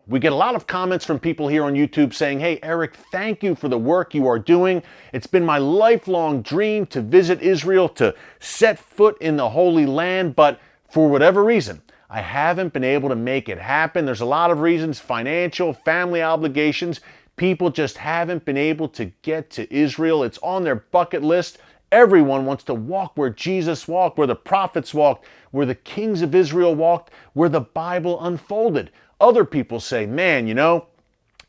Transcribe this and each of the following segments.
We get a lot of comments from people here on YouTube saying, hey, Eric, thank you for the work you are doing. It's been my lifelong dream to visit Israel, to set foot in the Holy Land, but for whatever reason, I haven't been able to make it happen. There's a lot of reasons, financial, family obligations. People just haven't been able to get to Israel. It's on their bucket list. Everyone wants to walk where Jesus walked, where the prophets walked, where the kings of Israel walked, where the Bible unfolded. Other people say, man, you know,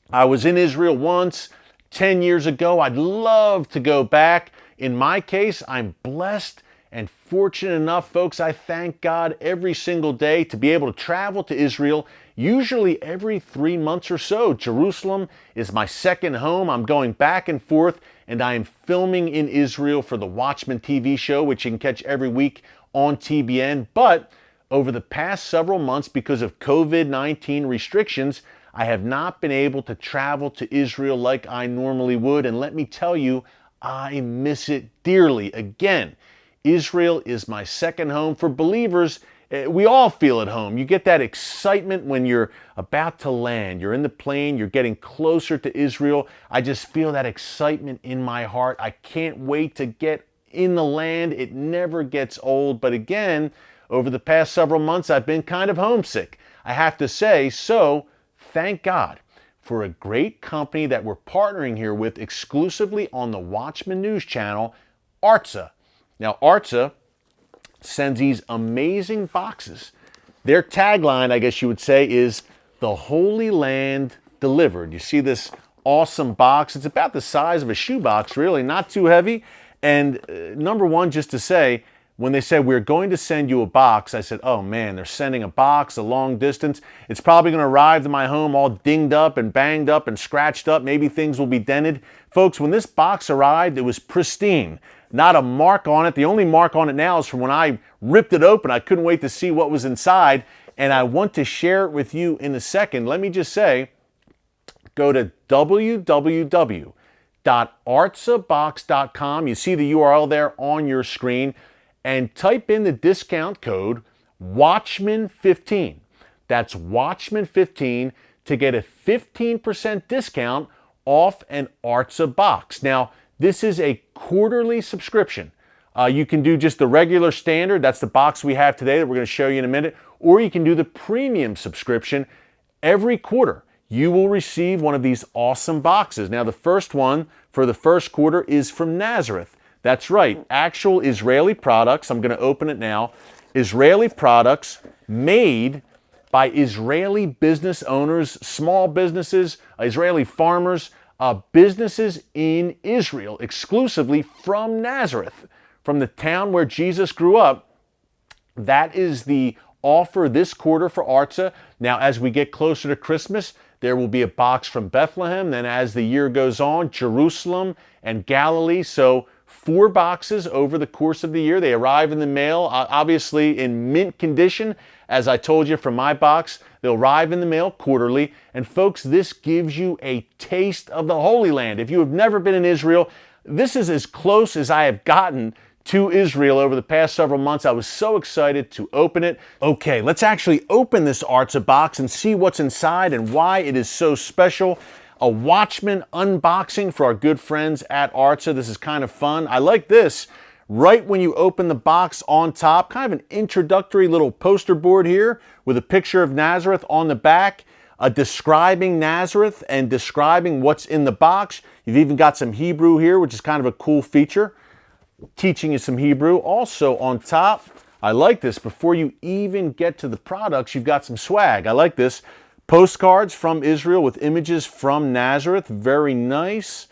I was in Israel once 10 years ago. I'd love to go back. In my case, I'm blessed and fortunate enough, folks. I thank God every single day to be able to travel to Israel, usually every 3 months or so. Jerusalem is my second home. I'm going back and forth, and I am filming in Israel for the Watchman TV show, which you can catch every week on TBN. But over the past several months, because of COVID-19 restrictions, I have not been able to travel to Israel like I normally would. And let me tell you, I miss it dearly. Again, Israel is my second home. For believers, we all feel at home. You get that excitement when you're about to land. You're in the plane, you're getting closer to Israel. I just feel that excitement in my heart. I can't wait to get in the land. It never gets old. But again, over the past several months, I've been kind of homesick, I have to say. So thank God for a great company that we're partnering here with exclusively on the Watchman News channel, Artza. Now, Artza sends these amazing boxes. Their tagline, I guess you would say, is the Holy Land delivered. You see this awesome box. It's about the size of a shoebox, really, not too heavy. And number one, just to say, when they said, we're going to send you a box, I said, oh man, they're sending a box a long distance. It's probably going to arrive to my home all dinged up and banged up and scratched up. Maybe things will be dented. Folks, when this box arrived, it was pristine. Not a mark on it. The only mark on it now is from when I ripped it open. I couldn't wait to see what was inside, and I want to share it with you in a second. Let me just say, go to www.artzabox.com. You see the URL there on your screen, and type in the discount code Watchman15. That's Watchman15 to get a 15% discount off an Artza box. Now, this is a quarterly subscription. You can do just the regular standard. That's the box we have today that we're going to show you in a minute. Or you can do the premium subscription. Every quarter, you will receive one of these awesome boxes. Now, the first one for the first quarter is from Nazareth. That's right, actual Israeli products. I'm going to open it now. Israeli products made by Israeli business owners, small businesses, Israeli farmers, businesses in Israel, exclusively from Nazareth, from the town where Jesus grew up. That is the offer this quarter for Artza. Now, as we get closer to Christmas, there will be a box from Bethlehem. Then as the year goes on, Jerusalem and Galilee. So 4 boxes over the course of the year. They arrive in the mail, obviously in mint condition. As I told you from my box, they'll arrive in the mail quarterly. And folks, this gives you a taste of the Holy Land. If you have never been in Israel, this is as close as I have gotten to Israel over the past several months. I was so excited to open it. Okay, let's actually open this Artza box and see what's inside and why it is so special. A Watchman unboxing for our good friends at Artza. This is kind of fun. I like this. Right when you open the box on top, kind of an introductory little poster board here with a picture of Nazareth on the back, describing Nazareth and describing what's in the box. You've even got some Hebrew here, which is kind of a cool feature, teaching you some Hebrew. Also on top, I like this. Before you even get to the products, you've got some swag. I like this. Postcards from Israel with images from Nazareth. Very nice.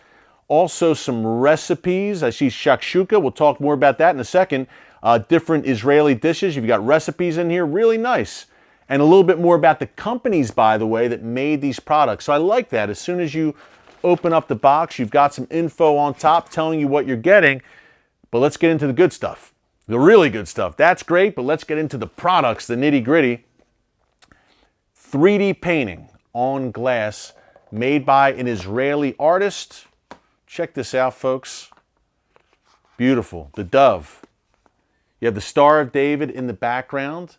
Also some recipes. I see shakshuka. We'll talk more about that in a second. Different Israeli dishes. You've got recipes in here. Really nice. And a little bit more about the companies, by the way, that made these products. So I like that. As soon as you open up the box, you've got some info on top telling you what you're getting. But let's get into the good stuff. The really good stuff. That's great, but let's get into the products, the nitty-gritty. 3D painting on glass made by an Israeli artist. Check this out, folks. Beautiful. The dove. You have the Star of David in the background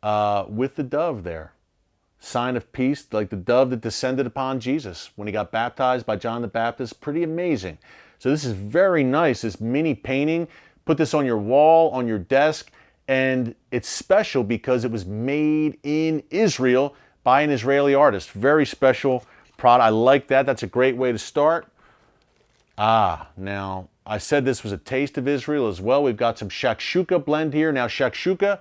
with the dove there. sign of peace, like the dove that descended upon Jesus when he got baptized by John the Baptist. Pretty amazing. So this is very nice, this mini painting. Put this on your wall, on your desk, and it's special because it was made in Israel by an Israeli artist. Very special product. I like that. That's a great way to start. Now, I said this was a taste of Israel as well. We've got some Shakshuka blend here. Now, Shakshuka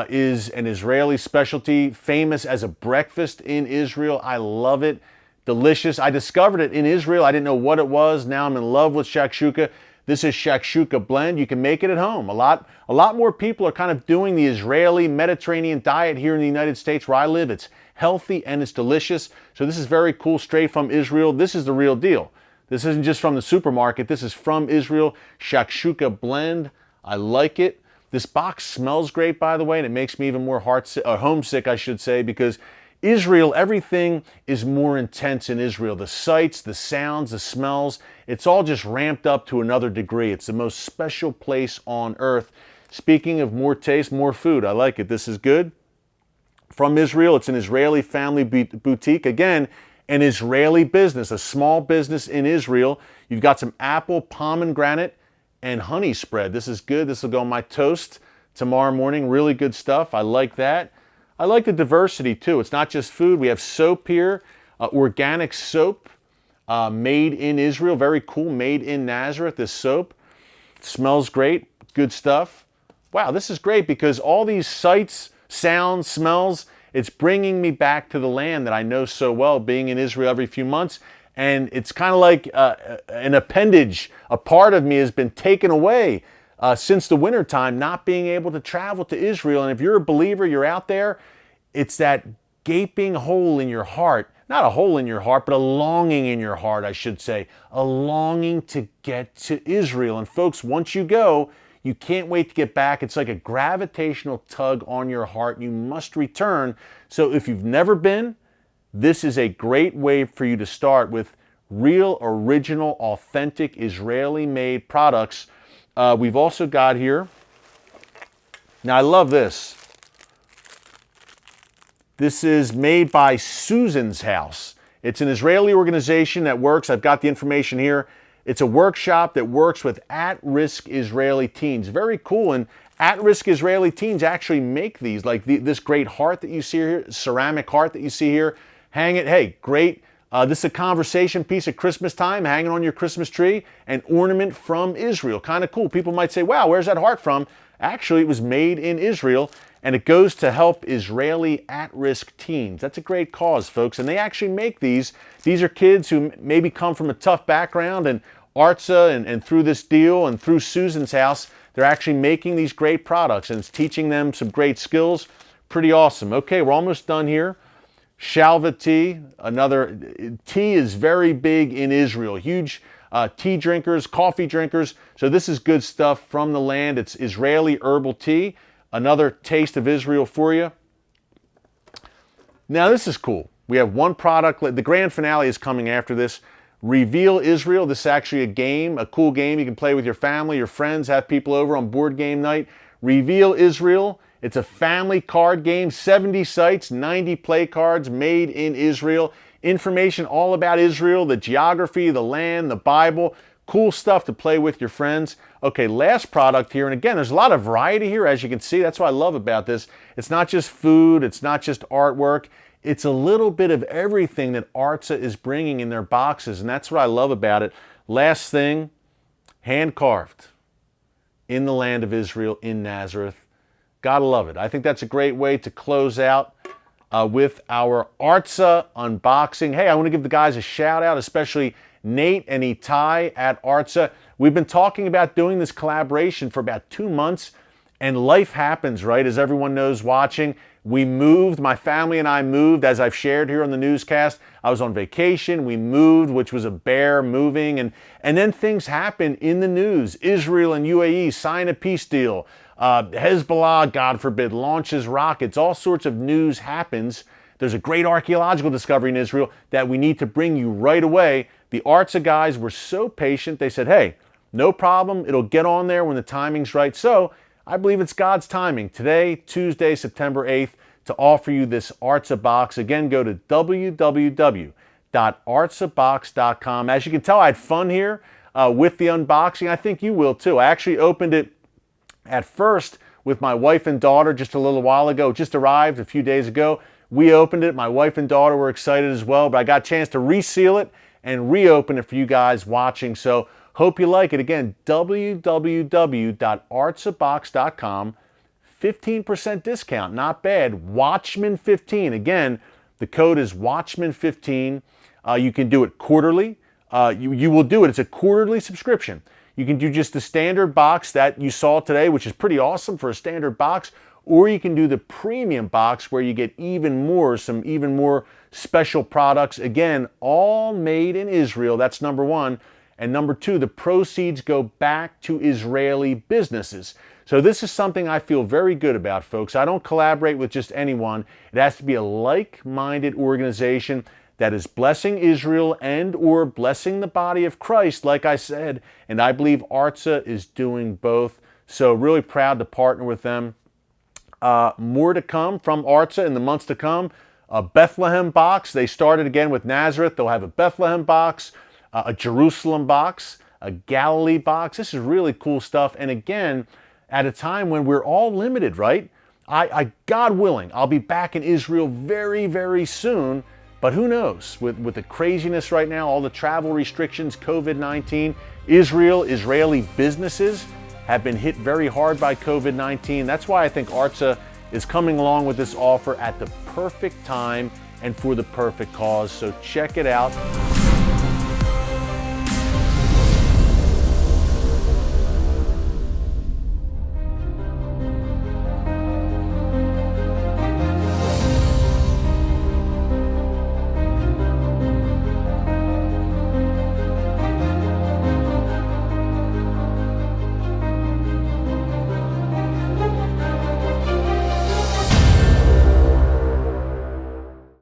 is an Israeli specialty, famous as a breakfast in Israel. I love it. Delicious. I discovered it in Israel. I didn't know what it was. Now I'm in love with Shakshuka. This is Shakshuka blend. You can make it at home. A lot more people are kind of doing the Israeli Mediterranean diet here in the United States where I live. It's healthy and it's delicious. So this is very cool, straight from Israel. This is the real deal. This isn't just from the supermarket. This is from Israel. Shakshuka blend. I like it. This box smells great, by the way, and it makes me even more homesick, I should say, because Israel, everything is more intense in Israel. The sights, the sounds, the smells, it's all just ramped up to another degree. It's the most special place on earth. Speaking of more taste, more food, I like it. This is good. From Israel, it's an Israeli family boutique. Again, an Israeli business, a small business in Israel. You've got some apple, pomegranate, and honey spread. This is good. This will go on my toast tomorrow morning. Really good stuff. I like that. I like the diversity too. It's not just food. We have soap here, organic soap, made in Israel. Very cool, made in Nazareth, this soap. It smells great, good stuff. Wow, this is great because all these sights, sounds, smells, it's bringing me back to the land that I know so well, being in Israel every few months. And it's kind of like an appendage. A part of me has been taken away since the wintertime, not being able to travel to Israel. And if you're a believer, you're out there, it's that gaping hole in your heart. Not a hole in your heart, but a longing in your heart, I should say. A longing to get to Israel. And folks, once you go, you can't wait to get back. It's like a gravitational tug on your heart. You must return. So if you've never been, this is a great way for you to start with real, original, authentic, Israeli-made products. We've also got here, now I love this. This is made by Susan's House. It's an Israeli organization that works, I've got the information here. It's a workshop that works with at-risk Israeli teens. Very cool, and at-risk Israeli teens actually make these, like this great heart that you see here, ceramic heart that you see here. Hang it, hey, great. This is a conversation piece at Christmas time, hanging on your Christmas tree, an ornament from Israel. Kind of cool. People might say, wow, where's that heart from? Actually, it was made in Israel, and it goes to help Israeli at-risk teens. That's a great cause, folks, and they actually make these. These are kids who maybe come from a tough background, and Artza and through this deal and through Susan's House, they're actually making these great products, and it's teaching them some great skills. Pretty awesome. Okay, we're almost done here. Shalva tea, another tea is very big in Israel. Huge tea drinkers, coffee drinkers. So this is good stuff from the land. It's Israeli herbal tea. Another taste of Israel for you. Now this is cool. We have one product. The grand finale is coming after this. Reveal Israel. This is actually a game, a cool game you can play with your family, your friends, have people over on board game night. Reveal Israel. It's a family card game, 70 sites, 90 play cards made in Israel. Information all about Israel, the geography, the land, the Bible. Cool stuff to play with your friends. Okay, last product here. And again, there's a lot of variety here, as you can see. That's what I love about this. It's not just food. It's not just artwork. It's a little bit of everything that Artza is bringing in their boxes. And that's what I love about it. Last thing, hand-carved in the land of Israel, in Nazareth. Gotta love it. I think that's a great way to close out with our Artza unboxing. Hey, I want to give the guys a shout out, especially Nate and Itai at Artza. We've been talking about doing this collaboration for about 2 months, and life happens, right? As everyone knows watching, we moved, my family and I moved, as I've shared here on the newscast. I was on vacation, we moved, which was a bear moving, and then things happen in the news. Israel and UAE sign a peace deal. Hezbollah, God forbid, launches rockets. All sorts of news happens. There's a great archaeological discovery in Israel that we need to bring you right away. The Artza guys were so patient. They said, hey, no problem. It'll get on there when the timing's right. So I believe it's God's timing. Today, Tuesday, September 8th, to offer you this Artza box. Again, go to www.artzabox.com. As you can tell, I had fun here with the unboxing. I think you will too. I actually opened it at first with my wife and daughter just a little while ago. It just arrived a few days ago. We opened it. My wife and daughter were excited as well, but I got a chance to reseal it and reopen it for you guys watching. So hope you like it. Again, www.artzabox.com. 15% discount, not bad. Watchman 15. Again, the code is Watchman 15. You can do it quarterly. You will do it. It's a quarterly subscription. You can do just the standard box that you saw today, which is pretty awesome for a standard box, or you can do the premium box where you get some even more special products. Again, all made in Israel. That's number one. And number two, the proceeds go back to Israeli businesses. So this is something I feel very good about, folks. I don't collaborate with just anyone. It has to be a like-minded organization that is blessing Israel and or blessing the body of Christ, like I said. And I believe Artza is doing both. So really proud to partner with them. More to come from Artza in the months to come. A Bethlehem box. They started again with Nazareth. They'll have a Bethlehem box, a Jerusalem box, a Galilee box. This is really cool stuff. And again, at a time when we're all limited, right? God willing, I'll be back in Israel very, very soon. But who knows? With the craziness right now, all the travel restrictions, COVID-19, Israeli businesses have been hit very hard by COVID-19. That's why I think Artza is coming along with this offer at the perfect time and for the perfect cause. So check it out.